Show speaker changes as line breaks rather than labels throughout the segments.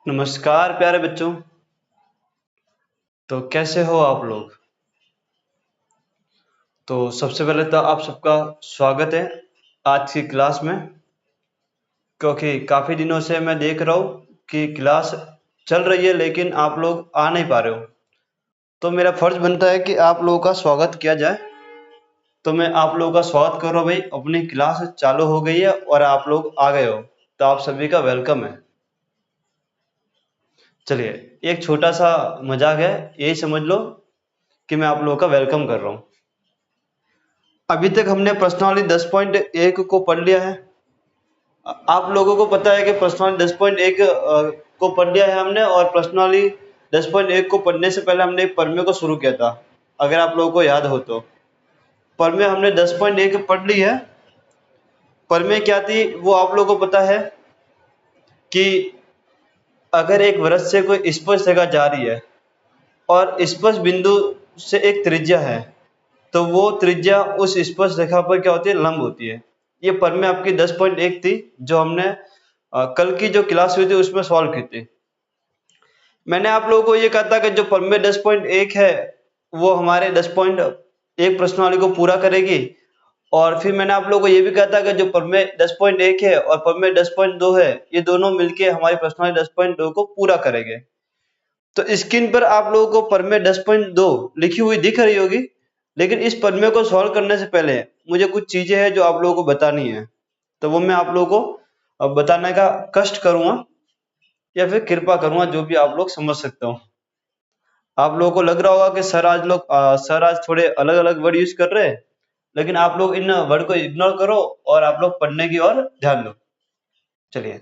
नमस्कार प्यारे बच्चों। तो कैसे हो आप लोग। तो सबसे पहले तो आप सबका स्वागत है आज की क्लास में, क्योंकि काफ़ी दिनों से मैं देख रहा हूँ कि क्लास चल रही है लेकिन आप लोग आ नहीं पा रहे हो। तो मेरा फर्ज बनता है कि आप लोगों का स्वागत किया जाए। तो मैं आप लोगों का स्वागत कर रहा हूँ भाई। अपनी क्लास चालू हो गई है और आप लोग आ गए हो, तो आप सभी का वेलकम है। चलिए, एक छोटा सा मजाक है, यही समझ लो कि मैं आप लोगों का वेलकम कर रहा हूँ। अभी तक हमने प्रश्नावली 10.1 को पढ़ लिया है। आप लोगों को पता है कि प्रश्नावली 10.1 को पढ़ लिया है हमने, और प्रश्नावली 10.1 को पढ़ने से पहले हमने एक प्रमेय को शुरू किया था, अगर आप लोगों को याद हो तो। प्रमेय हमने 10.1 पढ़ ली है। प्रमेय क्या थी वो आप लोगों को पता है कि अगर एक वृत्त से कोई स्पर्श रेखा जा रही है और स्पर्श बिंदु से एक त्रिज्या है, तो वो त्रिज्या उस स्पर्श रेखा पर क्या होती है, लंब होती है। ये प्रमेय आपकी 10.1 थी, जो हमने कल की जो क्लास हुई थी उसमें सॉल्व की थी। मैंने आप लोगों को ये कहा था कि जो प्रमेय 10.1 है वो हमारे 10.1 प्रश्नावली को पूरा करेगी, और फिर मैंने आप लोगों को ये भी कहा था कि जो प्रमेय 10.1 है और प्रमेय 10.2 है, ये दोनों मिलके हमारी प्रश्नावली 10.2 को पूरा करेंगे। तो स्क्रीन पर आप लोगों को प्रमेय 10.2 लिखी हुई दिख रही होगी, लेकिन इस प्रमेय को सॉल्व करने से पहले मुझे कुछ चीजें हैं जो आप लोगों को बतानी है, तो वो मैं आप लोगों को अब बताने का कष्ट करूंगा या फिर कृपा करूंगा, जो भी आप लोग समझ सकते हो। आप लोगों को लग रहा होगा कि सर आज थोड़े अलग अलग वर्ड यूज कर रहे हैं, लेकिन आप लोग इन वर्ड को इग्नोर करो और आप लोग पढ़ने की ओर ध्यान दो। चलिए,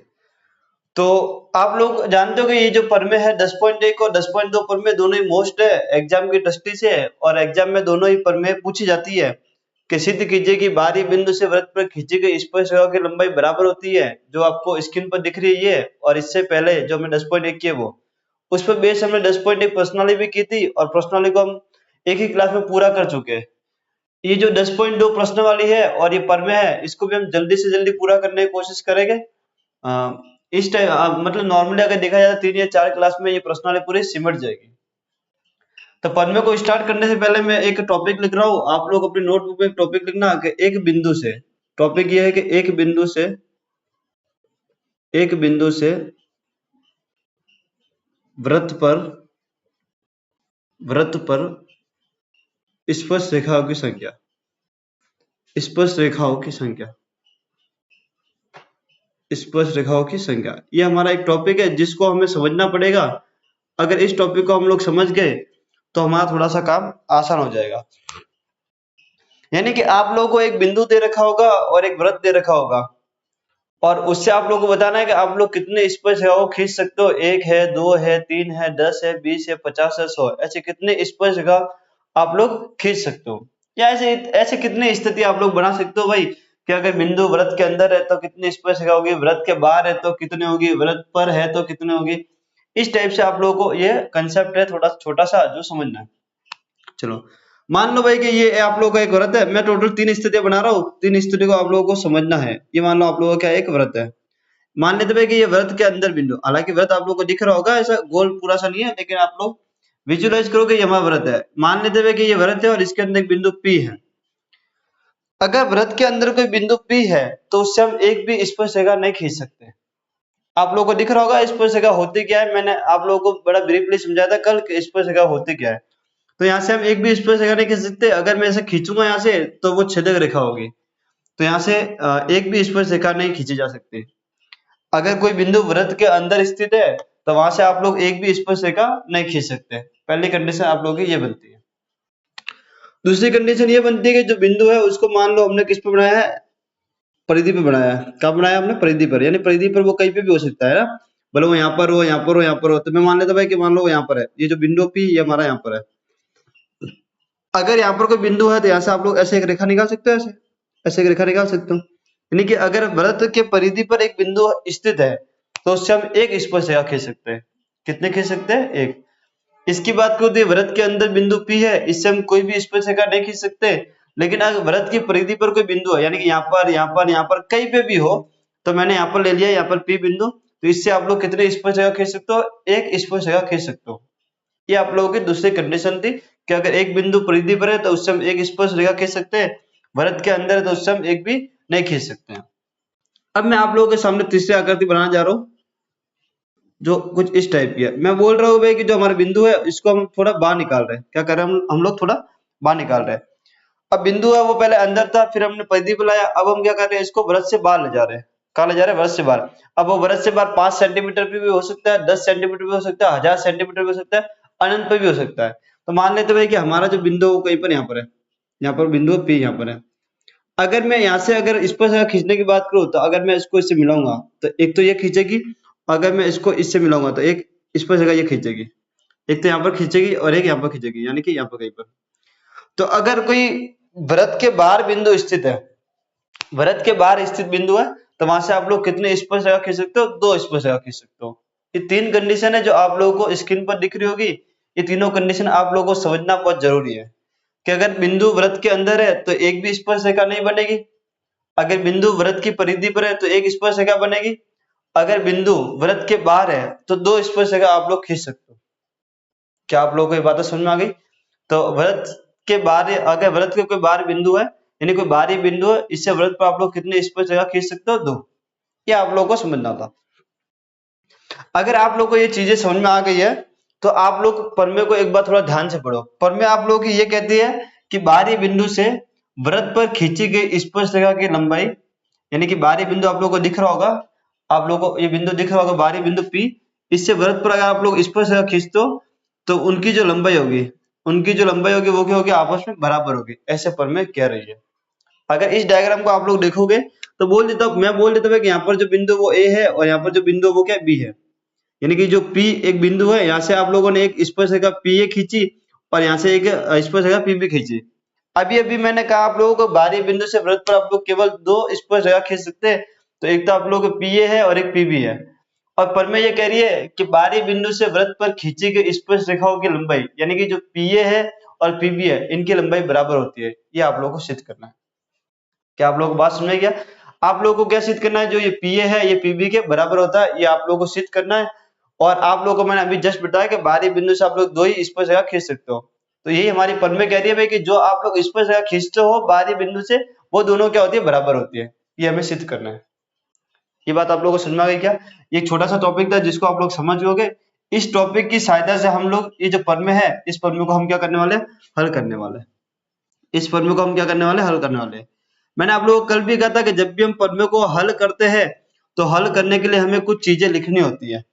तो आप लोग जानते हो कि ये जो प्रमेय है 10.1 और 10.2 प्रमेय दोनों ही मोस्ट है एग्जाम की दृष्टि से, और एग्जाम में दोनों ही प्रमेय पूछी जाती है कि सिद्ध कीजिए कि बाहरी बिंदु से वृत्त पर खींची गई स्पर्शरेखा की लंबाई बराबर होती है, जो आपको स्क्रीन पर दिख रही है। और इससे पहले जो हमने 10.1 की है वो उस पर बेस हमने 10.1 प्रश्नावली भी की थी, और प्रश्नावली को हम एक ही क्लास में पूरा कर चुके हैं। ये जो 10.2 प्रश्न वाली है और ये प्रमेय है, इसको भी हम जल्दी से जल्दी पूरा करने की कोशिश करेंगे। इस टाइम मतलब नॉर्मली अगर देखा जाए 3 या 4 क्लास में ये प्रश्नावली पूरी सिमट जाएगी। तो प्रमेय को स्टार्ट करने से पहले मैं एक टॉपिक लिख रहा हूँ, आप लोग अपनी नोटबुक में एक टॉपिक लिखना कि एक बिंदु से, टॉपिक ये है कि एक बिंदु से वृत्त पर स्पर्श रेखाओं की संख्या, स्पर्श रेखाओं की संख्या, स्पर्श रेखाओं की संख्या, ये हमारा एक टॉपिक है जिसको हमें समझना पड़ेगा। अगर इस टॉपिक को हम लोग समझ गए तो हमारा थोड़ा सा काम आसान हो जाएगा। यानी कि आप लोगों को एक बिंदु दे रखा होगा और एक वृत्त दे रखा होगा, और उससे आप लोगों को बताना है कि आप लोग कितने स्पर्श रेखाओं को खींच सकते हो। 1 है, 2 है, 3 है, 10 है, 20 है, 50 है, 100, ऐसे कितने स्पर्श रेखा आप लोग खींच सकते हो, या ऐसे ऐसे कितने स्थिति आप लोग बना सकते हो भाई कि अगर बिंदु वृत्त के अंदर है तो कितनी स्पर्श रेखा होगी, वृत्त के बाहर है तो कितनी होगी, वृत्त पर है तो कितनी होगी। इस टाइप से आप लोगों को ये कंसेप्ट है थोड़ा छोटा सा जो समझना है। चलो, मान लो भाई कि ये आप लोगों का एक व्रत है, मैं टोटल 3 स्थितियां बना रहा हूँ, 3 स्थिति को आप लोगों को समझना है। ये मान लो आप लोगों का क्या एक व्रत है, मान लेते भाई कि ये व्रत के अंदर बिंदु, हालांकि व्रत आप लोगों को दिख रहा होगा, ऐसा गोल पूरा सा नहीं है, लेकिन आप लोग विजुअलाइज करो कि ये हमारा व्रत है। मान लेते भाई कि ये व्रत है और इसके अंदर एक बिंदु P है। अगर व्रत के अंदर कोई बिंदु P है तो उससे हम एक भी स्पर्श रेखा नहीं खींच सकते। आप लोगों को दिख रहा होगा स्पर्श रेखा होती क्या है, मैंने आप लोगों को बड़ा ब्रीफली समझाया था कल कि स्पर्श रेखा होती क्या है। तो यहाँ से हम एक भी स्पर्श रेखा नहीं खींच सकते। अगर मैं ऐसे खींचूंगा यहाँ से तो वो छेदक रेखा होगी, तो यहाँ से एक भी स्पर्श रेखा नहीं खींची जा सकती। अगर कोई बिंदु वृत्त के अंदर स्थित है तो वहां से आप लोग एक भी स्पर्श रेखा नहीं खींच सकते। पहली कंडीशन आप लोगों की ये बनती है। दूसरी कंडीशन ये बनती है कि जो बिंदु है उसको मान लो हमने किस पे बनाया है, परिधि पे बनाया है। कब बनाया हमने, परिधि पर, यानी परिधि पर वो कहीं पे भी हो सकता है ना, भले वो यहाँ पर हो, यहाँ पर हो, यहाँ पर हो। तो मैं मान लेता भाई कि मान लो यहाँ पर है, ये जो बिंदु P ये हमारा यहाँ पर है। अगर यहाँ पर कोई बिंदु है तो यहाँ से आप लोग ऐसे एक रेखा निकाल सकते हो, ऐसे ऐसे एक रेखा निकाल सकते हो। यानी कि अगर वृत्त के परिधि पर एक बिंदु स्थित है तो उससे हम एक स्पर्श रेखा खींच सकते हैं। कितने खींच सकते हैं, एक। इसकी बात करो तो वृत्त के अंदर बिंदु P है, इससे हम कोई भी स्पर्श रेखा नहीं खींच सकते। लेकिन अगर वृत्त की परिधि पर कोई बिंदु है, यानी कि यहाँ पर, यहाँ पर, यहाँ पर, कहीं पे भी हो, तो मैंने यहाँ पर ले लिया यहाँ पर P बिंदु, तो इससे आप लोग कितने स्पर्शरेखा खींच सकते हो? एक स्पर्शरेखा खींच सकते हो। ये आप लोगों की दूसरी कंडीशन थी कि अगर एक बिंदु परिधि पर है तो उससे हम एक स्पर्शरेखा खींच सकते हैं, वृत्त के अंदर है तो उससे हम एक भी नहीं खींच सकते हैं। अब मैं आप लोगों के सामने तीसरी आकृति बनाना जा रहा हूं, जो कुछ इस टाइप की है। मैं बोल रहा हूँ भाई कि जो हमारा बिंदु है इसको हम थोड़ा बाहर निकाल रहे हैं। क्या कर रहे हैं हम लोग थोड़ा बाहर निकाल रहे हैं। अब बिंदु है वो पहले अंदर था, फिर हमने परिधि पर लाया, अब हम क्या कर रहे हैं, इसको वृत्त से बाहर ले जा रहे हैं। कहाँ ले जा रहे हैं? वृत्त से बाहर। अब वो वृत्त से बाहर 5 सेंटीमीटर पे भी हो सकता है, 10 सेंटीमीटर भी हो सकता है, 1000 सेंटीमीटर भी हो सकता है, अनंत पे भी हो सकता है। तो मान लेते भाई कि हमारा जो बिंदु है वो कहीं पर यहाँ पर है, यहाँ पर बिंदु P यहाँ पर है। अगर मैं यहाँ से अगर स्पर्शरेखा खींचने की बात करूँ तो अगर मैं इसको इससे मिलाऊंगा तो एक तो ये खींचेगी, अगर मैं इसको इससे मिलाऊंगा तो एक स्पर्शरेखा ये खींचेगी, एक तो यहाँ पर खींचेगी और एक यहाँ पर खींचेगी, यानी कि यहाँ पर कहीं पर। तो अगर कोई वृत्त के बाहर बिंदु स्थित है, वृत्त के बाहर स्थित बिंदु है, तो वहां से आप लोग कितने स्पर्शरेखा खींच सकते हो? 2 स्पर्शरेखा खींच सकते हो। ये 3 कंडीशन है जो आप लोगों को स्क्रीन पर दिख रही होगी। ये तीनों कंडीशन आप लोगों को समझना बहुत जरूरी है कि अगर बिंदु वृत्त के अंदर है तो एक भी स्पर्शरेखा नहीं बनेगी, अगर बिंदु वृत्त की परिधि पर है तो एक स्पर्शरेखा बनेगी, अगर बिंदु वृत्त के बाहर है तो 2 स्पर्शरेखा आप लोग खींच सकते हो। क्या आप लोगों को ये बात समझ में आ गई? तो वृत्त के बाहर, अगर वृत्त के कोई बाहर बिंदु है, यानी कोई बाहरी बिंदु है, इससे वृत्त पर आप लोग कितने स्पर्शरेखा खींच सकते हो? 2। ये आप लोगों को समझना था। अगर आप लोगों को ये चीजें समझ में आ गई है तो आप लोग प्रमेय को एक बार थोड़ा ध्यान से पढ़ो। प्रमेय आप लोगों की ये कहती है कि बाहरी बिंदु से वृत्त पर खींची गई स्पर्शरेखा की लंबाई, यानी कि बाहरी बिंदु आप लोगों को दिख रहा होगा, आप लोगों को ये बिंदु दिख रहा होगा बाहरी बिंदु P, इससे वृत्त पर अगर आप लोग स्पर्शरेखा खींचते हो तो उनकी जो लंबाई होगी वो क्या होगी? आपस में बराबर होगी। ऐसे प्रमेय कह रही है। अगर इस डायग्राम को आप लोग देखोगे तो मैं बोल देता हूँ कि यहाँ पर जो बिंदु वो A है और यहाँ पर जो बिंदु वो क्या B है, यानी कि जो P एक बिंदु है, यहाँ से आप लोगों ने एक स्पर्शरेखा PA खींची और यहाँ से एक स्पर्शरेखा PB खींची। अभी मैंने कहा आप लोगों को बाहरी बिंदु से वृत्त पर आप लोग केवल 2 स्पर्शरेखा खींच सकते हैं, तो एक तो आप लोगों को PA है और एक PB है। और प्रमेय ये कह रही है कि बाहरी बिंदु से वृत्त पर खींची गई स्पर्शरेखाओं की लंबाई, यानी कि जो PA है और PB है, इनकी लंबाई बराबर होती है। ये आप लोगों को सिद्ध करना है। क्या आप लोगों को बात समझ में गया? आप लोगों को क्या सिद्ध करना है? जो ये PA है ये PB के बराबर होता है, ये आप लोगों को सिद्ध करना है। और आप लोगों को मैंने अभी जस्ट बताया कि बाहरी बिंदु से आप लोग 2 ही स्पर्शरेखा खींच सकते हो। तो यही हमारी प्रमेय कह रही है भाई कि जो आप लोग स्पर्शरेखा खींचते हो बाहरी बिंदु से, वो दोनों क्या होती है? बराबर होती है। ये हमें सिद्ध करना है। ये बात आप लोगों को समझ में आ गई क्या? ये एक छोटा सा टॉपिक था जिसको आप लोग समझ गए। इस टॉपिक की सहायता से हम लोग ये जो प्रमेय है, इस प्रमेय को हम क्या करने वाले? हल करने वाले। इस प्रमेय को हम क्या करने वाले? हल करने वाले। मैंने आप लोगों को कल भी कहा था कि जब भी हम प्रमेय को हल करते हैं तो हल करने के लिए हमें कुछ चीजें लिखनी होती है।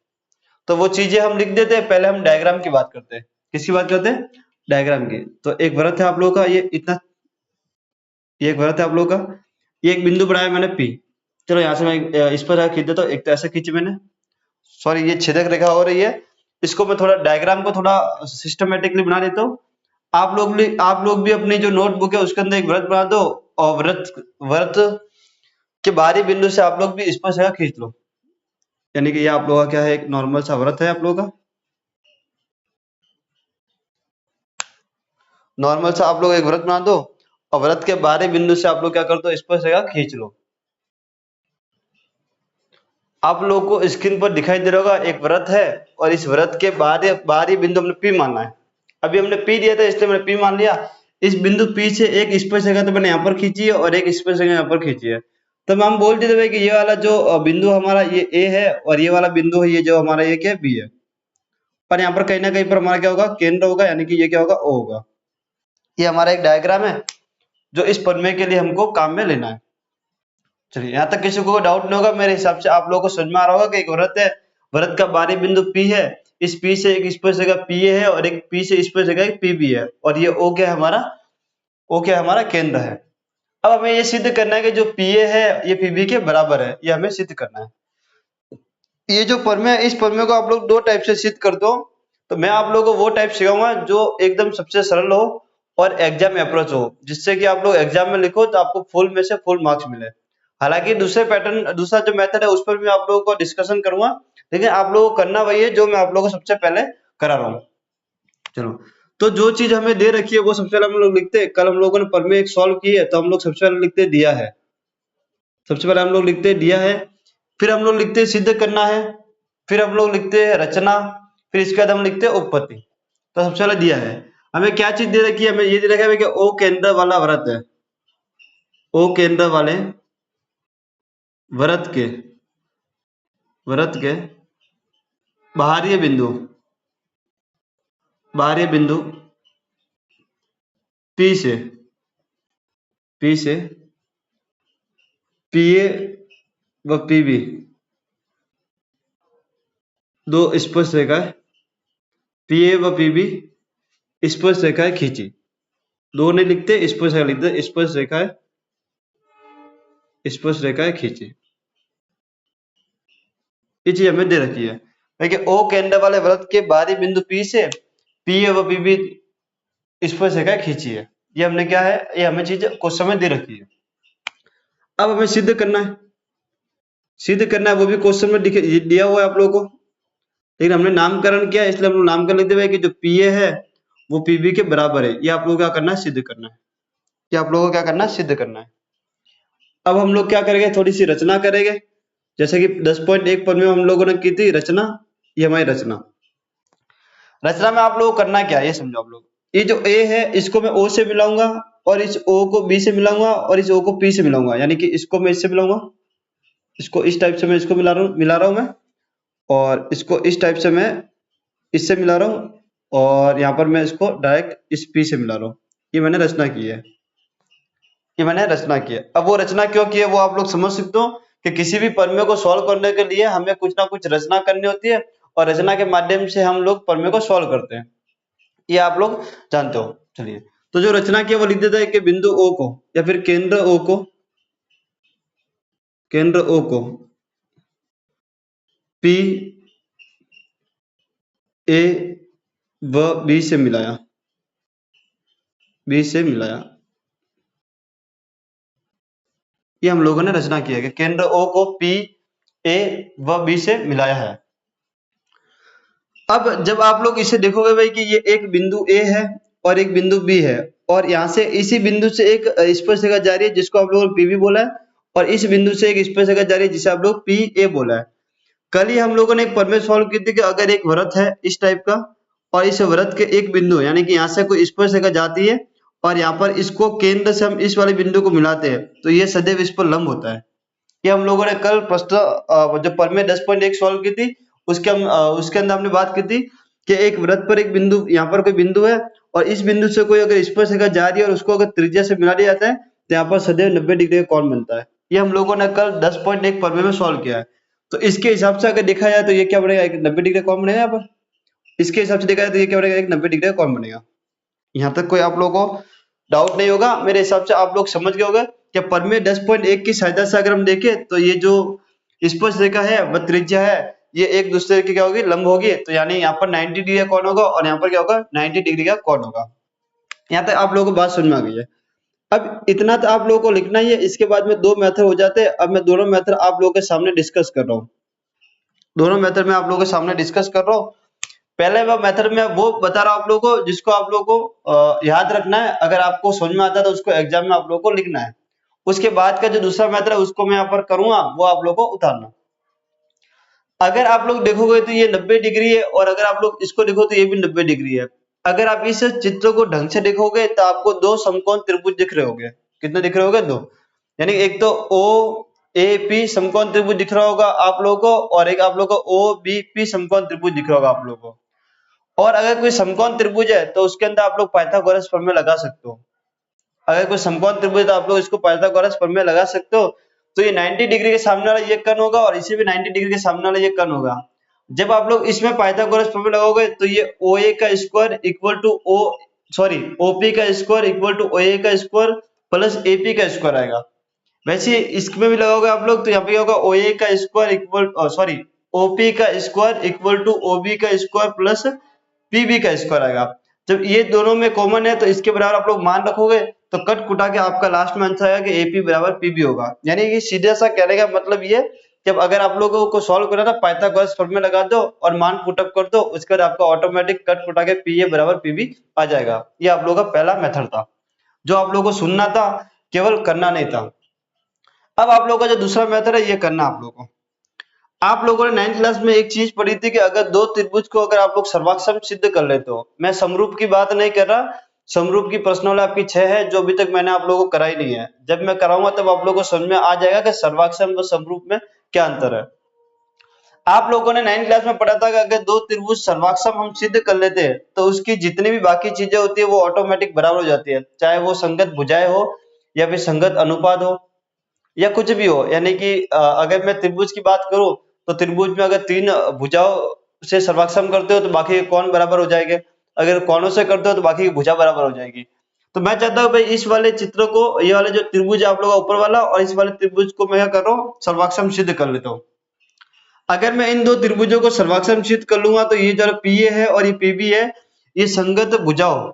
तो वो चीजें हम लिख देते हैं। पहले हम डायग्राम की बात करते हैं। किसकी बात करते हैं? डायग्राम की। तो एक वृत्त है आप लोगों का, ये इतना, ये एक वृत्त है आप लोगों का, ये एक बिंदु बनाया मैंने P। चलो यहाँ से मैं इस पर खींच देता हूँ। एक तो ऐसे खींची मैंने, सॉरी ये छेदक रेखा हो रही है, इसको मैं थोड़ा डायग्राम को थोड़ा सिस्टमेटिकली बना देता हूँ। आप लोग भी अपनी जो नोटबुक है उसके अंदर एक वृत्त बना दो और वृत्त के बाहरी बिंदु से आप लोग भी स्पर्शरेखा खींच लो। यानी कि ये आप लोगों का क्या है? एक नॉर्मल सा वृत्त है आप लोगों का, नॉर्मल सा आप लोग एक वृत्त बना दो और वृत्त के बाहरी बिंदु से आप लोग क्या कर दो? स्पर्शरेखा खींच लो। आप लोगों को स्क्रीन पर दिखाई दे रहा होगा एक वृत्त है और इस वृत्त के बाहरी बिंदु हमने P मानना है। अभी हमने P दिया था इसलिए मैंने P मान लिया। इस बिंदु P से एक स्पर्शरेखा तो मैंने यहाँ पर खींची है और एक स्पर्शरेखा यहाँ पर खींची है। तो हम बोल देते हैं कि ये वाला जो बिंदु हमारा ये A है और ये वाला बिंदु है ये जो हमारा ये क्या है? B है। पर यहाँ पर कहीं ना कहीं पर हमारा क्या होगा? केंद्र होगा, यानी कि ये क्या होगा? O होगा। ये हमारा एक डायग्राम है जो इस प्रमेय के लिए हमको काम में लेना है। चलिए यहाँ तक किसी को डाउट नहीं होगा। मेरे हिसाब से आप लोगों को समझ में आ रहा होगा कि एक वृत्त है, वृत्त का बाहरी बिंदु P है, इस P से एक स्पर्शरेखा PA है और एक P से स्पर्शरेखा PB है और ये O क्या है हमारा? O क्या है हमारा? केंद्र है। अब हमें ये सिद्ध करना है कि जो PA है ये PB के बराबर है, ये हमें सिद्ध करना है। ये जो प्रमेय है, इस प्रमेय को आप लोग 2 टाइप से सिद्ध कर दो। तो मैं आप लोगों को वो टाइप सिखाऊंगा जो एकदम सबसे सरल हो और एग्जाम अप्रोच हो, जिससे कि आप लोग एग्जाम में लिखो तो आपको फुल में से फुल मार्क्स मिले। हालांकि दूसरा जो मेथड है उस पर भी आप लोगों को डिस्कशन करूंगा, लेकिन आप लोगों को करना वही है जो मैं आप लोगों को सबसे पहले करा रहा हूँ। चलो, तो जो चीज हमें दे रखी है वो सबसे पहले हम लोग लिखते हैं। कल हम लोगों ने प्रमेय एक सॉल्व की है तो हम लोग सबसे पहले लिखते दिया है। सबसे पहले हम लोग लिखते दिया है, फिर हम लोग लिखते सिद्ध करना है, फिर हम लोग लिखते हैं रचना, फिर इसके बाद हम लिखते हैं उपपत्ति। तो सबसे पहले दिया है हमें क्या चीज दे रखी है, हमें ये दे रखा है कि ओ केंद्र वाला वृत्त है, ओ केंद्र वाले वृत्त के बाहरी बिंदु पी से पीए व पीबी दो स्पर्श रेखाएं, पीए व पीबी स्पर्श रेखाएं खींची। दो नहीं लिखते, स्पर्श रेखा लिखते, स्पर्श रेखाएं खींची। ये चीज हमें दे रखी है। देखिए ओ केंद्र वाले वृत्त के बाहरी बिंदु पी से पीए व पीबी स्पर्श रेखाएं खींची है। ये हमने क्या है, ये हमें चीज क्वेश्चन में दे रखी है। अब हमें सिद्ध करना है, वो भी क्वेश्चन में दिया हुआ है आप लोगों को, लेकिन हमने नामकरण किया इसलिए हम लोग नामकरण लिख देंगे कि जो पीए है वो पीबी के बराबर है। ये आप लोगों को क्या करना है, सिद्ध करना है। ये आप लोगों को क्या करना है, सिद्ध करना है। अब हम लोग क्या करेंगे, थोड़ी सी रचना करेंगे, जैसे कि 10.1 पद में हम लोगों ने की थी रचना। ये हमारी रचना में आप लोगों को करना क्या है ये समझो आप लोग। ये जो ए है इसको मैं ओ से मिलाऊंगा, और इस ओ को बी से मिलाऊंगा, और इस ओ को पी से मिलाऊंगा, यानी कि इसको मैं इससे मिलाऊंगा, इसको इस टाइप से मैं इसको मिला रहा हूं मैं, और इसको इस टाइप से मैं इससे मिला रहा हूं, और यहाँ पर मैं इसको डायरेक्ट इस पी से मिला रहा हूं। ये मैंने रचना की है, अब वो रचना क्यों की है वो आप लोग समझ सकते हो कि किसी भी प्रमेय को सॉल्व करने के लिए हमें कुछ ना कुछ रचना करनी होती है, और रचना के माध्यम से हम लोग प्रमेय को सॉल्व करते हैं। ये आप लोग जानते हो। चलिए, तो जो रचना की है वो लिख देता है कि बिंदु ओ को, या फिर केंद्र ओ को पी ए व बी से मिलाया, ये हम लोगों ने रचना की है कि केंद्र ओ को पी ए व बी से मिलाया है। अब जब आप लोग इसे देखोगे भाई कि ये एक बिंदु ए है और एक बिंदु बी है, और यहाँ से इसी बिंदु से एक स्पर्श रेखा जा रही है जिसको आप लोगों ने पीबी बोला है, और इस बिंदु से एक स्पर्श रेखा जा रही है जिसे आप लोग पी ए बोला है। कल ही हम लोगों ने एक प्रमेय सॉल्व की थी कि अगर एक वृत्त है इस टाइप का, और इस वृत्त के एक बिंदु यानी कि यहाँ से कोई स्पर्श रेखा जाती है, और यहाँ पर इसको केंद्र से हम इस वाले बिंदु को मिलाते हैं, तो ये सदैव इस पर लंब होता है। ये हम लोगों ने कल प्रश्न जो प्रमेय 10.1 सॉल्व की थी उसके अंदर हमने बात की थी कि एक वृत्त पर एक बिंदु, यहाँ पर कोई बिंदु है, और इस बिंदु से कोई अगर स्पर्श रेखा जा रही है और उसको अगर त्रिज्या से मिला दिया जाता है तो यहाँ पर सदैव 90 डिग्री का कोण बनता है। ये हम लोगों ने कल 10.1 प्रमेय में सॉल्व किया है। तो इसके हिसाब से अगर देखा जाए तो ये क्या बनेगा, एक 90 डिग्री का कोण बनेगा। यहाँ पर इसके हिसाब से देखा जाए तो ये क्या बनेगा, एक 90 डिग्री का कोण बनेगा। यहाँ तक कोई आप लोगों को डाउट नहीं होगा, मेरे हिसाब से आप लोग समझ गए होंगे कि प्रमेय 10.1 की सहायता से अगर हम देखें तो ये जो स्पर्श रेखा है वह त्रिज्या है, ये एक दूसरे की क्या होगी, लंब होगी। तो यानी यहाँ पर 90 डिग्री का कोण होगा और यहाँ पर क्या होगा, 90 डिग्री का कोण होगा। यहाँ तक आप लोगों को बात समझ में आ गई है। अब इतना तो आप लोगों को लिखना ही है, इसके बाद में दो मेथड हो जाते हैं। अब मैं दोनों मेथड आप लोगों के सामने डिस्कस कर रहा हूँ, पहले वह मेथड में वो बता रहा हूं आप लोगों को जिसको आप लोगों को याद रखना है। अगर आपको समझ में आता है तो उसको एग्जाम में आप लोगों को लिखना है। उसके बाद का जो दूसरा मेथड है उसको मैं यहाँ पर करूंगा, वो आप लोगों को उतारना। अगर आप लोग देखोगे तो ये 90 डिग्री है, और अगर आप लोग इसको देखो तो ये भी 90 डिग्री है। अगर आप इस चित्र को ढंग से देखोगे तो आपको दो समकोण त्रिभुज दिख रहे होंगे। कितने दिख रहे होंगे, दो। यानी एक तो ओ ए पी समकोण त्रिभुज दिख रहा होगा आप लोगों को, और एक आप लोगों को ओ बी पी समकोण त्रिभुज दिख रहा होगा आप लोगों को। और अगर कोई समकोण त्रिभुज है तो उसके अंदर आप लोग पाइथागोरस प्रमेय लगा सकते हो। अगर कोई समकोण त्रिभुज है तो आप लोग इसको पाइथागोरस प्रमेय लगा सकते हो। तो ये 90 डिग्री के सामने वाला ये कर्ण होगा, और इसे भी 90 डिग्री के सामने वाला ये कर्ण होगा। जब आप लोग इसमें पाइथागोरस प्रमेय लगाओगे तो ये OA का स्क्वायर इक्वल टू OP का स्क्वायर इक्वल टू OA का स्क्वायर प्लस AP का स्क्वायर आएगा। वैसे इसमें भी लगाओगे आप लोग तो यहाँ पे होगा OA का स्क्वायर इक्वल OP का स्क्वायर इक्वल टू OB का स्क्वायर प्लस PB का स्क्वायर आएगा। जब ये दोनों में कॉमन है तो इसके बराबर आप लोग मान रखोगे तो कट कुटा के आपका लास्ट में आंसर आएगा कि AP बराबर PB होगा। यानी कि सीधा सा कहने का मतलब ये, जब अगर आप लोगों को सॉल्व करना था पाइथागोरस फॉर्मूला लगा दो और मान पुटअप कर दो, उसके बाद आपका ऑटोमेटिक कट कुटा के PA बराबर PB आ जाएगा। ये आप लोगों का पहला मेथड था जो आप लोगों को सुनना था, केवल करना नहीं था। अब आप लोगों का जो दूसरा मेथड है ये करना आप लोगों को। आप लोगों ने 9th क्लास में एक चीज पढ़ी थी कि अगर दो त्रिभुज को अगर आप लोग सर्वाक्षम सिद्ध कर लेते हो, मैं समरूप की बात नहीं कर रहा, समरूप की प्रश्नावली आपकी 6 है जो अभी तक मैंने आप लोगों को कराई नहीं है। जब मैं कराऊंगा तब आप लोगों को समझ में आ जाएगा कि सर्वाक्षम व समरूप में क्या अंतर है। आप लोगों ने 9th क्लास में पढ़ा था कि अगर दो त्रिभुज सर्वाक्षम हम सिद्ध कर लेते हैं तो उसकी जितनी भी बाकी चीजें होती है वो ऑटोमेटिक बराबर हो जाती है, चाहे वो संगत भुजाएं हो या फिर संगत अनुपात हो या कुछ भी हो। यानी कि अगर मैं त्रिभुज की बात करूं तो त्रिभुज में अगर तीन भुजाओं से सर्वाक्षम करते हो तो बाकी के कोण बराबर हो जाएंगे, अगर कोणों से करते हो तो बाकी की भुजा बराबर हो जाएगी। तो मैं चाहता हूँ भाई इस वाले चित्र को, ये वाले जो त्रिभुज आप लोग का ऊपर वाला और इस वाले त्रिभुज को मैं क्या कर रहा हूँ, सर्वाक्षम सिद्ध कर लेता हूँ। अगर मैं इन दो त्रिभुजों को सर्वाक्षम सिद्ध कर लूंगा तो ये जो पीए है और ये पीबी है, ये संगत भुजाओं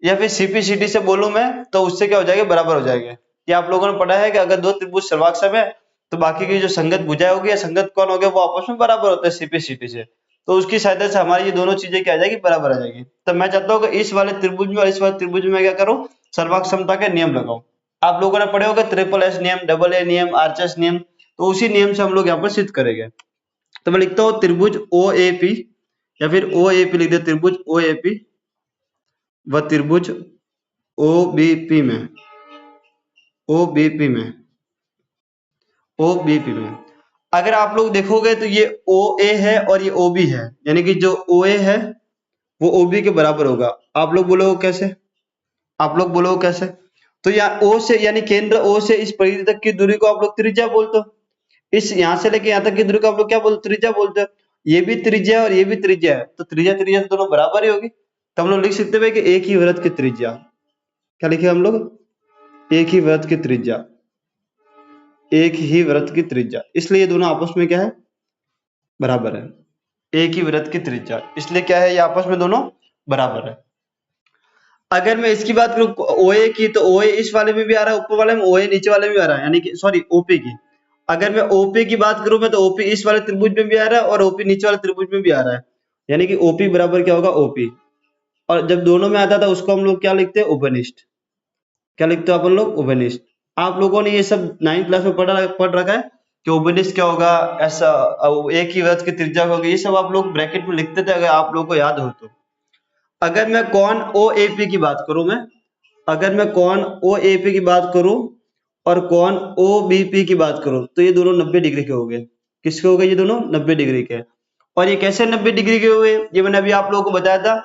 या फिर सीपीसीटी से बोलूं मैं तो उससे क्या हो जाएगा, बराबर हो जाएंगे। ये आप लोगों ने पढ़ा है कि अगर दो त्रिभुज सर्वाक्षम है तो बाकी की जो संगत भुजाएं होगी या संगत कोण हो गए वो आपस में बराबर होते हैं सीपीसीटी से, तो उसकी सहायता से हमारी ये दोनों चीजें क्या आ जाएगी, बराबर आ जाएगी। तो मैं चाहता हूँ कि इस वाले त्रिभुज में और इस वाले त्रिभुज में क्या करूँ, सर्वाक्षमता के नियम लगाओ। आप लोगों ने पढ़े होगा ट्रिपल एस नियम, डबल ए नियम, आर्चर्स नियम, तो उसी नियम से हम लोग यहाँ पर सिद्ध करेंगे। तो मैं लिखता हूँ त्रिभुज ओ ए पी या फिर ओ ए पी लिख दे, त्रिभुज ओ ए पी व त्रिभुज ओबीपी में, ओबीपी में, ओबीपी में अगर आप लोग देखोगे तो ये ओ ए है और ये ओबी है, यानी कि जो ओ ए है वो ओबी के बराबर होगा। आप लोग बोलोगे कैसे, आप लोग बोलोगे कैसे? तो यहाँ ओ से यानी केंद्र ओ से इस परिधि तक की दूरी को आप लोग त्रिज्या बोलते हो, इस यहाँ से लेके यहाँ तक की दूरी को आप लोग क्या बोलते, त्रिज्या बोलते हो। ये भी त्रिज्या और ये भी त्रिज्या है, तो त्रिज्या त्रिज्या तो दोनों बराबर ही होगी। तो हम लोग लिख सकते हैं कि एक ही वृत्त की त्रिज्या, क्या लिखे हम लोग, एक ही वृत्त की त्रिज्या, एक ही वृत्त की त्रिज्या, इसलिए ये दोनों आपस में क्या है, बराबर है। एक ही वृत्त की त्रिज्या, इसलिए क्या है, ये आपस में दोनों बराबर है। अगर मैं इसकी बात करूं ओए की, तो ओए इस वाले में भी आ रहा है, ऊपर वाले में, ओए नीचे वाले में भी आ रहा है, यानी कि सॉरी ओपी की। अगर मैं ओपी की बात करूं मैं तो ओपी इस वाले त्रिभुज में भी आ रहा है और ओपी नीचे वाले त्रिभुज में भी आ रहा है, यानी कि ओपी बराबर क्या होगा, ओपी। और जब दोनों में आता था उसको हम लोग क्या लिखते हैं, उपनिष्ठ। क्या लिखते हो अपन लोग, उपनिष्ठ। आप लोगों ने ये सब 9th क्लास में पढ़ रखा है कि उपनिष्ठ क्या होगा, ऐसा एक ही वृत्त की त्रिज्या होगी, ये सब आप लोग ब्रैकेट में लिखते थे अगर आप लोगों को याद हो तो। अगर मैं कोण ओएपी की बात करूं, मैं अगर मैं कोण ओएपी की बात करूं और कोण ओबीपी की बात करूं तो ये दोनों 90 डिग्री के हो गए। किसके हो गए, ये दोनों 90 डिग्री के। और ये कैसे 90 डिग्री के हुए, ये मैंने अभी आप लोगों को बताया था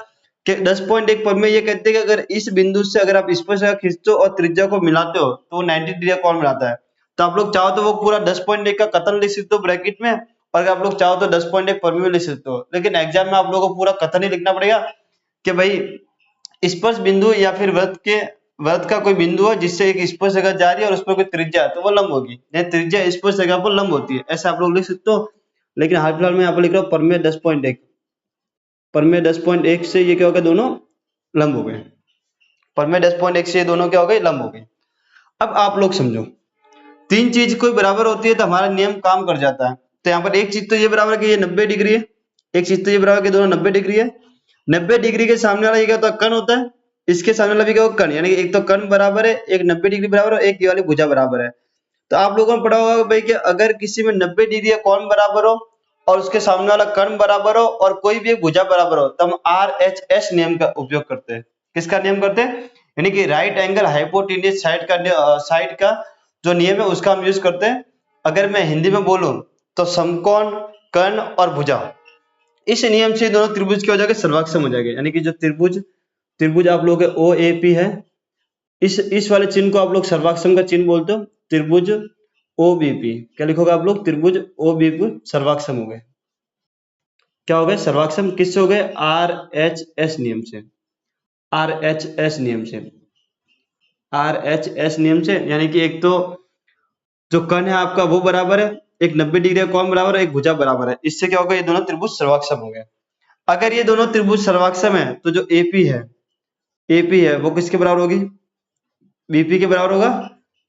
कि 10.1 पर में ये कहते हैं कि अगर इस बिंदु से अगर आप स्पर्शरेखा खींचते हो और त्रिज्या को मिलाते हो तो वो 90 डिग्री का कोण बनाता है। तो आप लोग चाहो तो वो पूरा 10.1 का कथन लिख सकते हो ब्रैकेट में, और अगर आप लोग चाहो तो 10.1 पर में लिख सकते हो, लेकिन एग्जाम में आप लोगों को पूरा कथन ही लिखना पड़ेगा कि भाई स्पर्श बिंदु या फिर वृत्त का कोई बिंदु है जिससे एक स्पर्श रेखा जा रही है और उस पर कोई त्रिज्या है तो वो लंब होगी, नहीं त्रिज्या स्पर्श रेखा पर लंब होती है, ऐसा आप लोग लिख सकते हो। लेकिन हाल फिलहाल में यहाँ पर लिख रहा हूँ परमेय 10.1, परमेय 10.1 से ये क्या हो गया, दोनों लंब हो गए। परमेय 10.1 से ये दोनों क्या हो गए, लंब हो गए। अब आप लोग समझो, तीन चीज कोई बराबर होती है तो हमारा नियम काम कर जाता है। तो यहाँ पर एक चीज तो ये बराबर है कि ये 90 डिग्री है, एक चीज तो ये बराबर है कि दोनों 90 डिग्री है। 90 डिग्री के सामने वाला ये क्या होता है, कण होता है, इसके सामने वाला भी क्या होगा, कण, यानी कि एक तो कण बराबर है, एक 90 डिग्री बराबर है, एक ये वाली भुजा बराबर है। तो आप लोगों ने पढ़ा होगा भाई कि अगर किसी में 90 डिग्री का कोण बराबर हो और उसके सामने वाला कण बराबर हो और कोई भी एक भुजा बराबर हो तो हम आरएचएस नियम का उपयोग करते हैं। किसका नियम करते हैं, यानी कि राइट एंगल हाइपोटेन्यूज साइड का जो नियम है उसका हम यूज करते हैं। अगर मैं हिंदी में बोलूं तो समकोण, कर्ण और भुजा, इस नियम से दोनों त्रिभुज क्या हो जाएगा, सर्वाक्षम हो जाएगा। यानी कि जो त्रिभुज आप लोग ओ ए पी है, इस वाले चिन्ह को आप लोग सर्वाक्षम का चिन्ह बोलते हो, त्रिभुज ओबीपी। क्या लिखोगे आप लोग, त्रिभुज ओबीपी सर्वाक्षम हो गए। क्या हो गए, सर्वाक्षम। किससे हो गए, आरएचएस नियम से, आरएचएस नियम से, आरएचएस नियम से। यानी कि एक तो जो कण है आपका वो बराबर है, एक 90 डिग्री का कोण बराबर है, एक भुजा बराबर है, इससे क्या होगा, ये दोनों त्रिभुज सर्वाक्षम हो गए। अगर ये दोनों त्रिभुज सर्वाक्षम है तो जो एपी है वो किसके बराबर होगी, बीपी के बराबर होगा।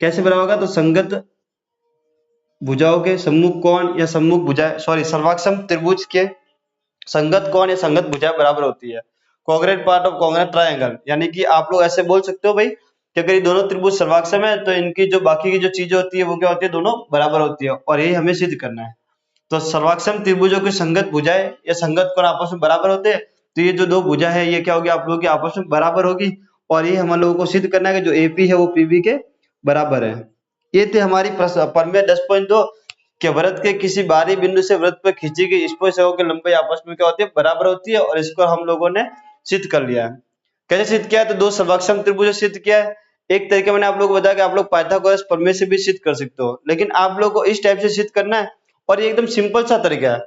कैसे बराबर होगा, तो संगत भुजाओं के सम्मुख कोण या सम्मुख भुजाएं, सॉरी सर्वाक्षम त्रिभुज के संगत कोण या संगत भुजाएं बराबर होती है। Congruent part of congruent triangle, यानी कि आप लोग ऐसे बोल सकते हो भाई कि अगर ये दोनों त्रिभुज सर्वाक्षम है तो इनकी जो बाकी की जो चीजें होती है वो क्या होती है, दोनों बराबर होती है, और यही हमें सिद्ध करना है। तो सर्वाक्षम त्रिभुजों की संगत भुजाएं या संगत कोण आपस में बराबर होते हैं, तो ये जो दो भुजा है ये क्या होगी आप लोगों की आपस में बराबर होगी, और ये हम लोगों को सिद्ध करना है कि जो एपी है वो पीबी के बराबर है। ये थी हमारी प्रमेय 10.2 कि वृत्त के किसी बाहरी बिंदु से वृत्त पर खींची गई स्पर्शरेखाओं की लंबाई आपस में क्या होती है, बराबर होती है, और इसको हम लोगों ने सिद्ध कर लिया है। कैसे सिद्ध किया है, तो दो सर्वाक्षम त्रिभुज सिद्ध किया है। एक तरीके मैंने आप लोगों को बताया कि आप लोग पाइथागोरस प्रमेय से भी सिद्ध कर सकते हो, लेकिन आप लोगों को इस टाइप से सिद्ध करना है, और ये एकदम सिंपल सा तरीका है,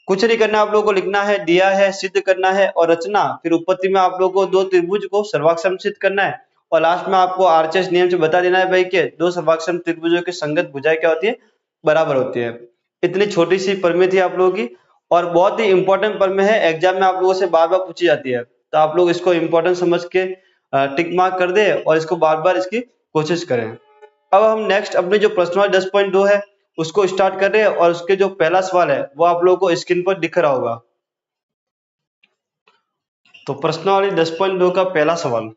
कुछ नहीं करना, आप लोगों को लिखना है, दिया है, सिद्ध करना है और रचना, फिर उत्पत्ति में आप लोगों को दो त्रिभुज को सर्वाक्षम सिद्ध करना है, और लास्ट में आपको आर्चेस नियम से बता देना है भाई कि दो सर्वाक्षम त्रिभुजों की संगत भुजाएं क्या होती है, बराबर होती है। इतनी छोटी सी प्रमेय थी आप लोगों की, और बहुत ही इंपॉर्टेंट प्रमेय है, एग्जाम में आप लोगों से बार बार पूछी जाती है, तो आप लोग इसको इंपॉर्टेंट समझ के टिक मार्क कर दे और इसको बार बार इसकी कोशिश करें। अब हम नेक्स्ट अपनी जो प्रश्नवाली 10.2 है उसको स्टार्ट कर रहे हैं, और उसके जो पहला सवाल है वो आप लोगों को स्क्रीन पर दिख रहा होगा। तो प्रश्नवाली 10.2 का पहला सवाल,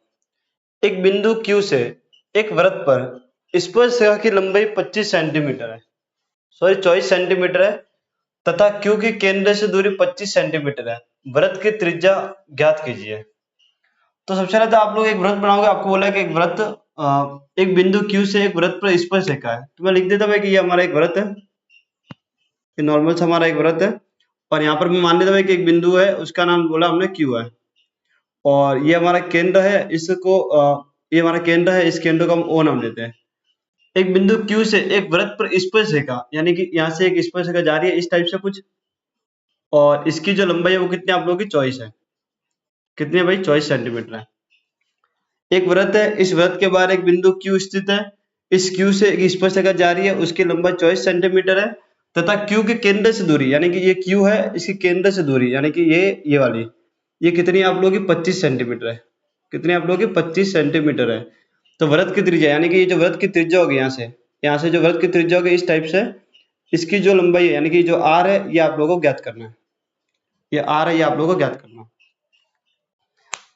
एक बिंदु Q से एक वृत्त पर स्पर्शरेखा की लंबाई 25 सेंटीमीटर है, सॉरी 24 सेंटीमीटर है, तथा Q की केंद्र से दूरी 25 सेंटीमीटर है, वृत्त की त्रिज्या ज्ञात कीजिए। तो सबसे पहले तो आप लोग एक वृत्त बनाओगे, आपको बोला है कि एक वृत्त एक बिंदु Q से एक वृत्त पर स्पर्शरेखा है, तो मैं लिख देता हूं कि ये हमारा एक वृत्त है, ये नॉर्मल से हमारा एक वृत्त है, और यहाँ पर मैं मान लेता हूं कि एक बिंदु है उसका नाम बोला हमने Q है, और ये हमारा केंद्र है, इसको ये हमारा केंद्र है, इस केंद्र को हम O नाम देते हैं। एक बिंदु Q से एक वृत्त पर स्पर्शरेखा, यानी कि यहाँ से एक स्पर्शरेखा जा रही है इस टाइप से कुछ, और इसकी जो लंबाई है वो कितनी आप लोगों की 24 है, कितनी है भाई 24 सेंटीमीटर है। एक वृत्त है, इस वृत्त के बाहर एक बिंदु Q स्थित है, इस Q से एक स्पर्शरेखा जा रही है, उसकी लंबाई 24 सेंटीमीटर है, तथा Q के केंद्र से दूरी, यानी कि ये Q है, इसकी केंद्र से दूरी यानी कि ये वाली, ये कितनी आप लोगों की 25 सेंटीमीटर है, कितनी आप लोगों की 25 सेंटीमीटर है। तो वृत्त की त्रिज्या, यानी कि ये जो वृत्त की त्रिज्या होगी यहाँ से जो वृत्त की त्रिज्या होगी इस टाइप से, इसकी जो लंबाई है यानी कि जो R है ये आप लोगों को ज्ञात करना है, ये R है ये आप लोगों को ज्ञात करना है।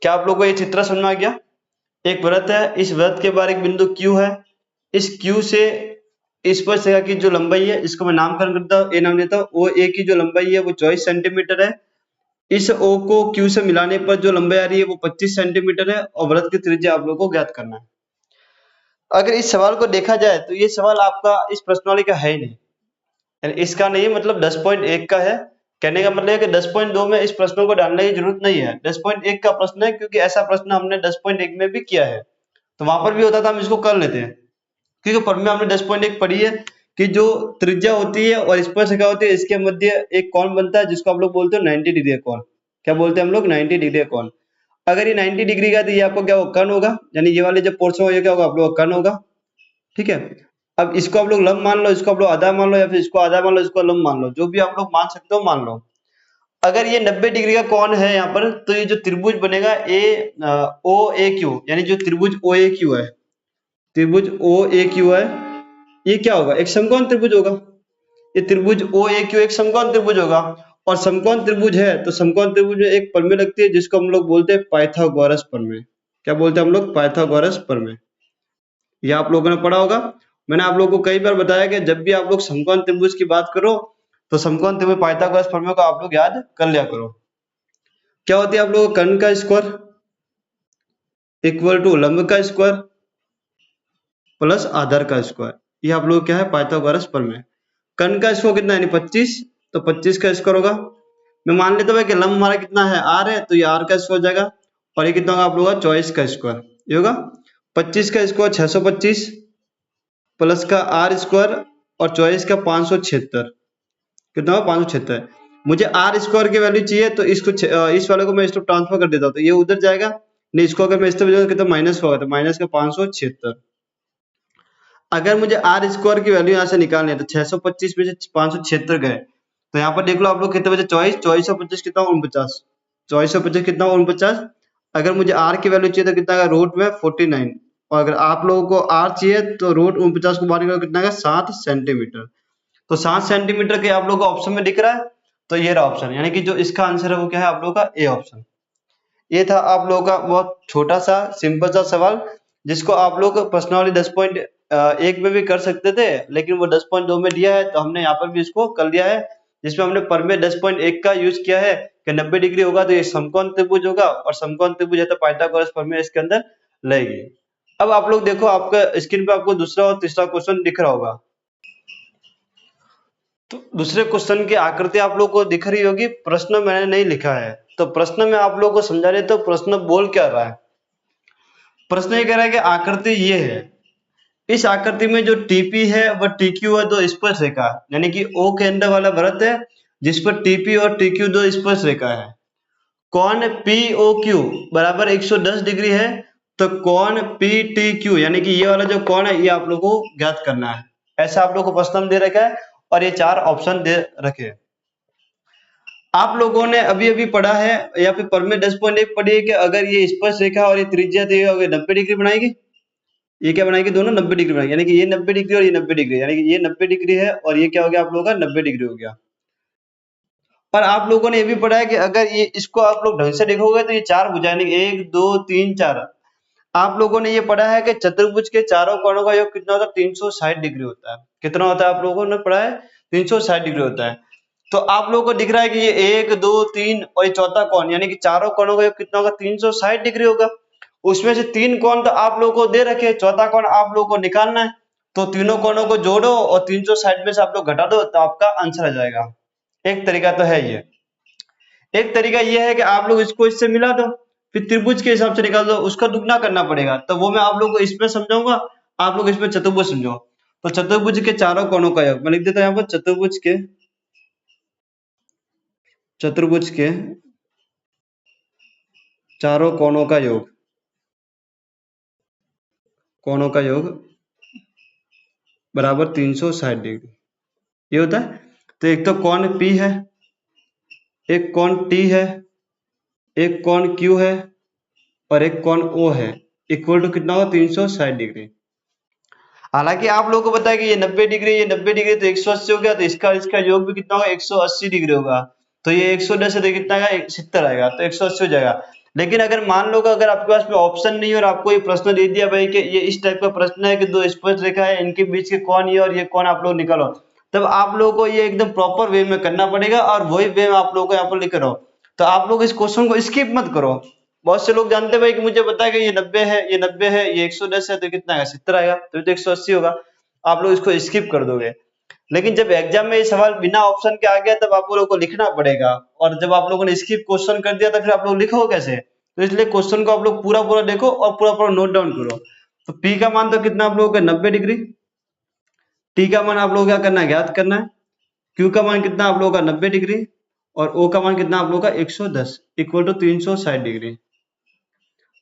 क्या आप लोगों को ये चित्र समझ में आ गया? एक वृत्त है, इस वृत्त के बाहर एक बिंदु Q है, इस Q से स्पर्शरेखा की जो लंबाई है इसको मैं नामकरण करता हूँ, ए नाम देता हूँ, ओ ए की जो लंबाई है वो 24 सेंटीमीटर है, इस O को Q से मिलाने पर जो लंबाई आ रही है वो 25 सेंटीमीटर है, और वृत्त की त्रिज्या आप लोगों को ज्ञात करना है। अगर इस सवाल को देखा जाए तो ये सवाल आपका इस प्रश्नावली का है ही नहीं, यानी इसका नहीं, मतलब 10.1 का है। कहने का मतलब है कि 10.2 में इस प्रश्नों को डालने की जरूरत नहीं है, 10.1 का प्रश्न है, क्योंकि ऐसा प्रश्न हमने 10.1 में भी किया है, तो वहां पर भी होता था, हम इसको कर लेते हैं, क्योंकि प्रमेय हमने 10.1 पढ़ी है कि जो त्रिज्या होती है और स्पर्शरेखा होती है इसके मध्य एक कोण बनता है जिसको आप लोग बोलते हो 90 डिग्री का कोण। क्या बोलते हैं हम लोग? 90 डिग्री का कोण। अगर ये 90 डिग्री का, तो ये आपको क्या होगा? कर्ण होगा, यानी ये वाले जो पोर्शन होगा ये क्या होगा आप लोग? कर्ण होगा, ठीक है। अब इसको आप लोग लंब मान लो, इसको आप लोग आधा मान लो, या फिर इसको आधा मान लो, इसको लंब मान लो, जो भी आप लोग मान सकते हो मान लो। अगर ये 90 डिग्री का कोण है यहाँ पर, तो ये जो त्रिभुज बनेगा ओ ए क्यू, यानी जो त्रिभुज ओ ए क्यू है, त्रिभुज ओ ए क्यू है, ये क्या होगा? एक समकोण त्रिभुज होगा। ये त्रिभुज ओ ए क्यू एक समकोण त्रिभुज होगा, और समकोण त्रिभुज है तो समकोण त्रिभुज में एक प्रमेय लगती है जिसको हम लोग बोलते हैं पाइथागोरस प्रमेय। क्या बोलते हैं हम लोग? पाइथागोरस प्रमेय। यह आप लोगों ने पढ़ा होगा। मैंने आप लोगों को कई बार बताया कि जब भी आप लोग समकोण त्रिभुज की बात करो तो समकोण त्रिभुज पाइथागोरस प्रमेय को आप लोग याद कर लिया करो। क्या होती है आप लोगों को? कर्ण का स्क्वायर इक्वल टू लंब का स्क्वायर प्लस आधार का स्क्वायर, ये आप लोग क्या है? पाइथागोरस प्रमेय। कर्ण का स्क्वायर कितना है? यानी 25, तो 25 का स्क्वायर होगा। मैं मान लेता हूं कि लंब हमारा कितना है? r है, तो ये r का स्क्वायर हो जाएगा, और ये कितना होगा आप लोगों का? 24 का स्क्वायर, ये होगा 25 का स्क्वायर 625 प्लस का r स्क्वायर और 24 का 576, कितना होगा? 576। मुझे r स्क्वायर की वैल्यू चाहिए, तो इसको इस वाले को मैं इसको ट्रांसफर कर देता हूँ, तो ये उधर जाएगा, नहीं इसको अगर मैं इस तरफ कितना माइनस होगा, तो माइनस का 576। अगर मुझे r स्क्वायर की वैल्यू यहाँ से निकालनी है, तो 625 में से 576 गए, तो यहाँ पर देख लो आप लोग कितने बचे? 24, 2425 कितना? 49, 2425 कितना? 49। अगर मुझे r की वैल्यू चाहिए तो कितना का? रूट में 49, और अगर आप लोगों को r चाहिए तो रूट 49 को बाहर निकालो, कितना का? 7 सेंटीमीटर। तो 7 सेंटीमीटर के आप लोगों को ऑप्शन में दिख रहा है, तो ये रहा ऑप्शन, यानी कि जो इसका आंसर है वो क्या है आप लोगों का? A option. ये था आप लोगों का बहुत छोटा सा सिंपल सा सवाल, जिसको आप लोग प्रश्नावली 10.1 में भी कर सकते थे, लेकिन वो 10.2 में दिया है तो हमने यहाँ पर भी इसको कर लिया है, जिसमें हमने परमेय 10.1 का यूज किया है कि 90 डिग्री होगा तो ये समकोण त्रिभुज होगा, और समकोण त्रिभुज है तो पाइथागोरस प्रमेय इसके अंदर लगेगी। अब आप लोग देखो, आपका स्क्रीन पे आपको दूसरा और तीसरा क्वेश्चन दिख रहा होगा। तो दूसरे क्वेश्चन की आकृति आप लोग को दिख रही होगी, प्रश्न मैंने नहीं लिखा है, तो प्रश्न में आप लोग को समझा रहे, तो प्रश्न बोल क्या रहा है। प्रश्न ये कह रहा है कि आकृति ये है, इस आकृति में जो टीपी है वह टीक्यू है, दो स्पर्श रेखा, यानी कि ओ के अंदर वाला वृत्त है जिस पर टीपी और टीक्यू दो स्पर्श रेखा है। कोण पीओक्यू बराबर 110 डिग्री है, तो कोण पीटीक्यू यानी कि ये वाला जो कोण है ये आप लोगों को ज्ञात करना है। ऐसा आप लोगों को प्रश्न में दे रखा है और ये 4 ऑप्शन दे रखे हैं। आप लोगों ने अभी अभी पढ़ा है या फिर परमेय 10.1 पढ़ी है कि अगर ये स्पर्श रेखा और ये त्रिज्या दी है 90 डिग्री बनाएगी, ये क्या बनाएगी, दोनों 90 डिग्री बनाएगी, यानी कि ये 90 डिग्री और ये 90 डिग्री, यानी कि ये 90 डिग्री है और ये क्या हो गया आप लोगों का 90 डिग्री हो गया। और आप लोगों ने ये भी पढ़ा है कि अगर ये इसको आप लोग ढंग से देखोगे तो ये 4 भुजाएं, यानी 1 2 3 4। आप लोगों ने ये पढ़ा है कि चतुर्भुज के चारों कोणों का योग कितना होता है, 360 डिग्री होता है। कितना होता है आप लोगों ने पढ़ा है, 360 डिग्री होता है। तो आप लोगों को दिख रहा है कि ये 1 2 3 और ये चौथा कोण, यानी कि चारों कोणों का योग कितना होगा, 360 डिग्री होगा। उसमें से 3 कोण तो आप लोगों को दे रखे, चौथा कोण आप लोगों को निकालना है। तो तीनों कोणों को जोड़ो और 360 में से आप लोग घटा दो तो आपका आंसर आ जाएगा। एक तरीका तो है ये। एक तरीका ये है कि आप लोग इसको इससे मिला दो, फिर त्रिभुज के हिसाब से निकाल दो, उसका दुगना करना पड़ेगा, तो वो मैं आप लोग को इसमें समझाऊंगा, आप लोग इसमें चतुर्भुज समझो। तो चतुर्भुज के चारों कोणों का योग मैं लिख देता हूं यहाँ पर, चतुर्भुज के चारों कोणों का योग, बराबर 360 डिग्री ये होता है। तो एक तो कोण P है, एक कोण T है, एक कोण Q है और एक कोण O है, इक्वल टू कितना होगा, 360 डिग्री। हालांकि आप लोगों को पता है कि ये 90 डिग्री, ये 90 डिग्री तो 180 हो गया, तो इसका योग भी कितना होगा, 180 डिग्री होगा। तो ये 110 है तो कितना आएगा, 70 आएगा, तो 180 हो जाएगा। लेकिन अगर मान लो कि अगर आपके पास में ऑप्शन नहीं है और आपको ये प्रश्न दे दिया भाई कि ये इस टाइप का प्रश्न है कि दो स्पर्श रेखा है, इनके बीच के कोण ये और ये कोण आप लोग निकालो, तब आप लोगों को ये एकदम प्रॉपर वे में करना पड़ेगा और वही वे में आप लोगों को यहाँ पर लिख रहा हूँ। तो आप लोग इस क्वेश्चन को स्किप मत करो। बहुत से लोग जानते हैं भाई कि मुझे पता है कि ये 90 है, ये 90 है, ये 110 है, तो कितना आएगा, 70 आएगा, तो 180 होगा। आप लोग इसको स्किप कर दोगे। लेकिन जब एग्जाम में ये सवाल बिना ऑप्शन के आ गया तब आप लोगों को लिखना पड़ेगा, और जब आप लोगों ने स्किप क्वेश्चन कर दिया तो फिर आप लोग लिखो कैसे। तो इसलिए क्वेश्चन को आप लोग पूरा पूरा देखो और पूरा पूरा नोट डाउन करो। तो P का मान तो कितना आप लोगों का 90 डिग्री, T का मान आप लोगों को क्या करना है, ज्ञात करना है, Q का मान कितना आप लोगों का 90 डिग्री और O का मान कितना आप लोगों का 110 इक्वल टू 360 डिग्री।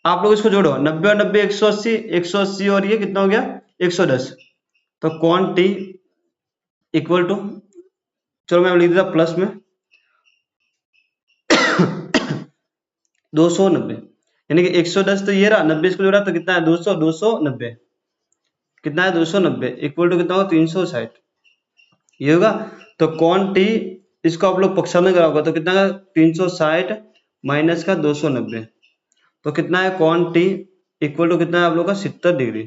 आप लोग इसको जोड़ो, 90 और 90 180, 180 और ये कितना हो गया 110, तो कोण T इक्वल टू, चलो मैं लिख देता प्लस में 290, यानी कि 110 तो ये रहा, 90 इसको जोड़ा तो कितना है 200, 290 कितना है 290 इक्वल टू कितना होगा 360 ये होगा। तो कोण T इसको आप लोग पक्षांतर कराओगे तो कितना 360 माइनस का 290, तो कितना है कोण T इक्वल टू कितना है आप लोग का 70 डिग्री।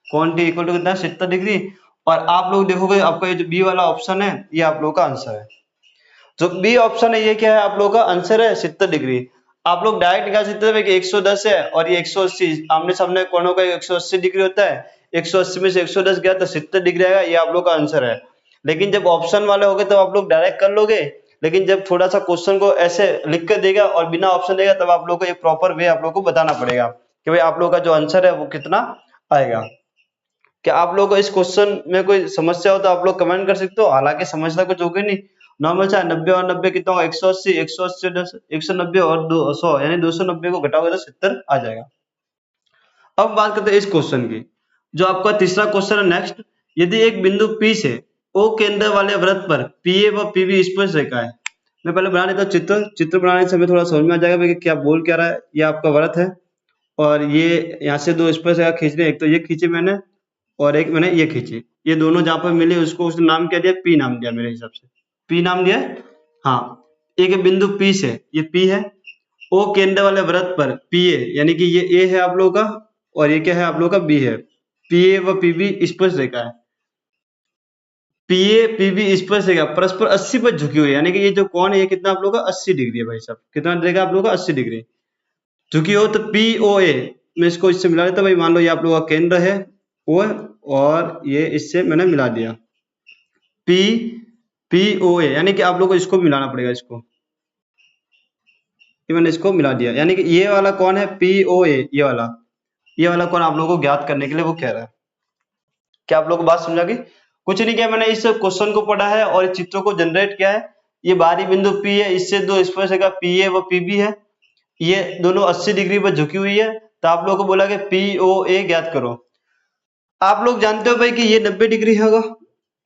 कोण T इक्वल टू कितना है 70 डिग्री। और आप लोग देखोगे आपका ये जो बी वाला ऑप्शन है ये आप लोग का आंसर है। जो बी ऑप्शन है ये क्या है आप लोग का आंसर है 70 डिग्री। आप लोग डायरेक्ट निकाल सकते हैं कि 110 है और ये 180, आमने सामने कोणों का 180 डिग्री होता है, 180 में से 110 गया तो 70 डिग्री आएगा, ये आप लोग का आंसर है। लेकिन जब ऑप्शन वाले होगे तब आप लोग डायरेक्ट कर लोगे, लेकिन जब थोड़ा सा क्वेश्चन को ऐसे लिख कर देगा और बिना ऑप्शन देगा तब आप लोग को एक प्रॉपर वे आप लोग को बताना पड़ेगा कि भाई आप लोग का जो आंसर है वो कितना आएगा। क्या आप लोग को इस क्वेश्चन में कोई समस्या हो तो आप लोग कमेंट कर सकते हो, हालांकि समझना कुछ होगी नहीं, नॉर्मल सा 90 और 90 कितना होगा 180, 190 और 200 यानी 290 को घटाओगे तो 70 आ जाएगा। अब बात करते हैं इस क्वेश्चन की, जो आपका तीसरा क्वेश्चन है नेक्स्ट। यदि एक बिंदु P से O केंद्र वाले वृत्त पर PA व PB स्पर्श रेखा है, मैं पहले बना लेता हूँ चित्र बनाने से हमें थोड़ा समझ में आ जाएगा कि क्या बोल क्या रहा है। ये आपका वृत्त है और ये यहाँ से दो स्पर्श रेखा खींच रहे हैं, एक तो ये खींची मैंने और एक मैंने ये खींची, ये दोनों जहां पर मिले उसको उसने नाम क्या दिया, P नाम दिया, मेरे हिसाब से P नाम दिया। हाँ, एक बिंदु P से, ये P है, O केंद्र वाले वृत्त पर PA यानी कि ये A है आप लोगों का और ये क्या है आप लोगों का B है, PA व PB स्पर्श रेखा है। पीए पीबी स्पर्श रेखा परस्पर 80 पर झुकी हुई है, यानी कि ये जो कोण है ये कितना आप लोगों का 80 डिग्री है भाई साहब। कितना देगा आप लोगों का 80 डिग्री झुकी हो तो पीओए, मैं इसको इससे मिला देता भाई। मान लो ये आप लोगों का केंद्र है ओ, और ये इससे मैंने मिला दिया पी पीओए, यानी कि आप लोगों को इसको भी मिलाना पड़ेगा, इसको ये मैंने इसको मिला दिया, यानी कि ये वाला कौन है पीओए, ये वाला कौन आप लोगों को ज्ञात करने के लिए वो कह रहा है। क्या आप लोगों को बात समझा गई? कुछ नहीं किया, मैंने इस क्वेश्चन को पढ़ा है और इस चित्रों को जनरेट किया है। ये बाहरी बिंदु P है, इससे दो स्पर्श रेखा PA व PB है, ये दोनों 80 डिग्री पर झुकी हुई है, तो आप लोगों को बोला कि POA ज्ञात करो। आप लोग जानते हो भाई कि ये 90 डिग्री होगा।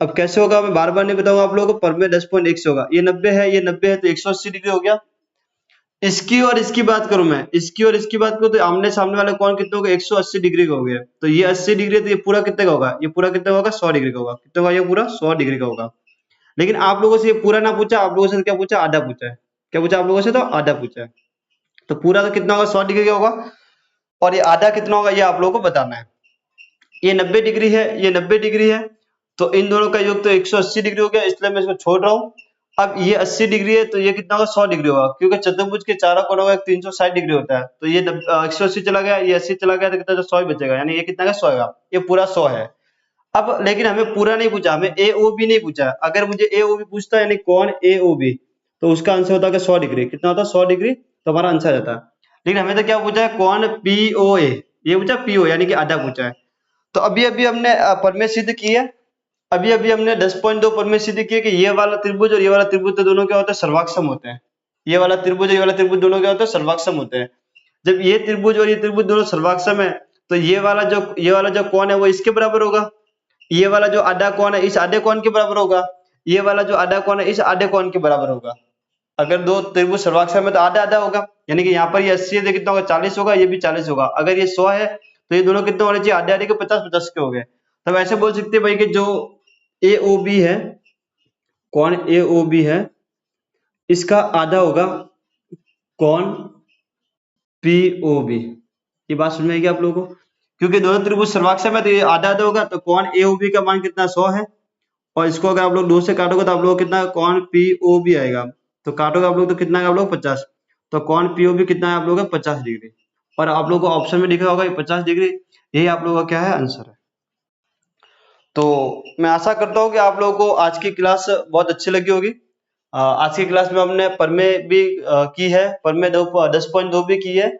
अब कैसे होगा मैं बार बार नहीं बताऊंगा आप लोगों को, पर में 10.1 से होगा। ये 90 है, ये 90 है, तो 180 डिग्री हो गया। इसकी और इसकी बात करूं मैं, इसकी और इसकी बात करूं तो आमने सामने वाले कोण कितने हो गए 180 डिग्री का हो गया। तो ये 80 डिग्री है, तो ये पूरा कितने का होगा, ये पूरा कितने का होगा 100 डिग्री का होगा। कितने का, ये पूरा 100 डिग्री का होगा। लेकिन आप लोगों से ये पूरा ना पूछा, आप लोगों से क्या पूछा, आधा पूछा है। क्या पूछा आप लोगों से, तो आधा पूछा है। तो पूरा तो कितना होगा 100 डिग्री का होगा, और ये आधा कितना होगा ये आप लोगों को बताना है। ये 90 डिग्री है, ये 90 डिग्री है, तो इन दोनों का योग तो 180 डिग्री हो गया, इसलिए मैं इसको छोड़ रहा हूँ। अब ये 80 डिग्री है, तो ये कितना होगा 100 डिग्री होगा, क्योंकि चतुर्भुज के चारों कोणों का 360 डिग्री होता है। तो ये 180 चला गया, ये 80 चला गया, तो कितना 100 ही बचेगा, यानी ये कितना का 100 का, ये पूरा 100 है। अब लेकिन हमें पूरा नहीं पूछा, हमें ए ओ बी नहीं पूछा। अगर मुझे ए ओ बी पूछता यानी कौन ए ओ बी, तो उसका आंसर होता है 100 डिग्री। कितना होता है 100 डिग्री, तो हमारा आंसर रहता है। लेकिन हमें तो क्या पूछा है, कौन पी ओ ए, ये पूछा पी ओ यानी कि आधा पूछा है। तो अभी अभी हमने प्रमेय सिद्ध की है, अभी अभी हमने 10.2 प्रमेय सिद्ध किया कि ये वाला त्रिभुज और ये वाला त्रिभुज तो दोनों क्या होते हैं, सर्वाक्षम होते हैं। ये वाला त्रिभुज और ये वाला त्रिभुज दोनों क्या होते हैं, सर्वाक्षम होते हैं। जब ये त्रिभुज और ये त्रिभुज दोनों सर्वाक्षम है, तो ये वाला जो कोण है वो इसके बराबर होगा, ये वाला जो आधा कोण है इस आधे कोण के बराबर होगा, ये वाला जो आधा कोण है इस आधे कोण के बराबर होगा। अगर दो त्रिभुज सर्वाक्षम है तो आधा आधा होगा, यानी कि यहाँ पर ये 80 है तो कितना होगा 40 होगा, ये भी 40 होगा। अगर ये 100 है तो ये दोनों कितने होने चाहिए, आधे आधे के 50-50 के हो गए। तब ऐसे बोल सकते हैं भाई कि जो ए ओ बी है, कौन ए ओ बी है, इसका आधा होगा कौन पी ओ बी। ये बात समझ में आएगी आप लोगों को, क्योंकि दोनों त्रिभुज सर्वाक्षम है तो ये आधा आधा होगा। तो कौन ए ओ बी का मान कितना 100 है, और इसको अगर आप लोग 2 से काटोगे तो आप लोग कितना कौन पी ओ बी आएगा, तो काटोगे आप लोग तो कितना है आप लोग 50। तो कौन पी ओ बी कितना है आप लोग 50 डिग्री, और आप लोग को ऑप्शन में लिखा होगा 50 डिग्री, यही आप लोगों का क्या है आंसर है। तो मैं आशा करता हूँ कि आप लोगों को आज की क्लास बहुत अच्छी लगी होगी। आज की क्लास में हमने प्रमेय भी की है, प्रमेय 10.2 भी की है,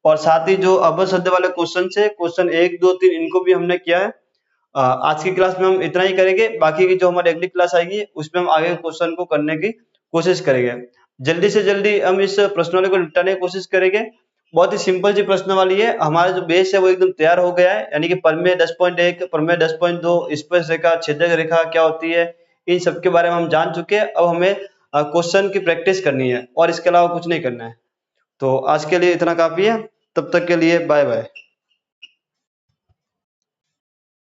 और साथ ही जो अवयव संधि वाले क्वेश्चन है, क्वेश्चन 1, 2, 3 इनको भी हमने किया है। आज की क्लास में हम इतना ही करेंगे, बाकी की जो हमारी अगली क्लास आएगी उसमें हम आगे क्वेश्चन को करने की कोशिश करेंगे। जल्दी से जल्दी हम इस प्रश्नावली को निपटाने की कोशिश करेंगे। बहुत ही सिंपल सी प्रश्नावली है, हमारा जो बेस है वो एकदम तैयार हो गया है, यानी कि प्रमेय 10.1, प्रमेय 10.2, स्पर्श रेखा, छेदक रेखा क्या होती है, इन सब के बारे में हम जान चुके हैं। अब हमें क्वेश्चन की प्रैक्टिस करनी है और इसके अलावा कुछ नहीं करना है। तो आज के लिए इतना काफी है, तब तक के लिए बाय बाय।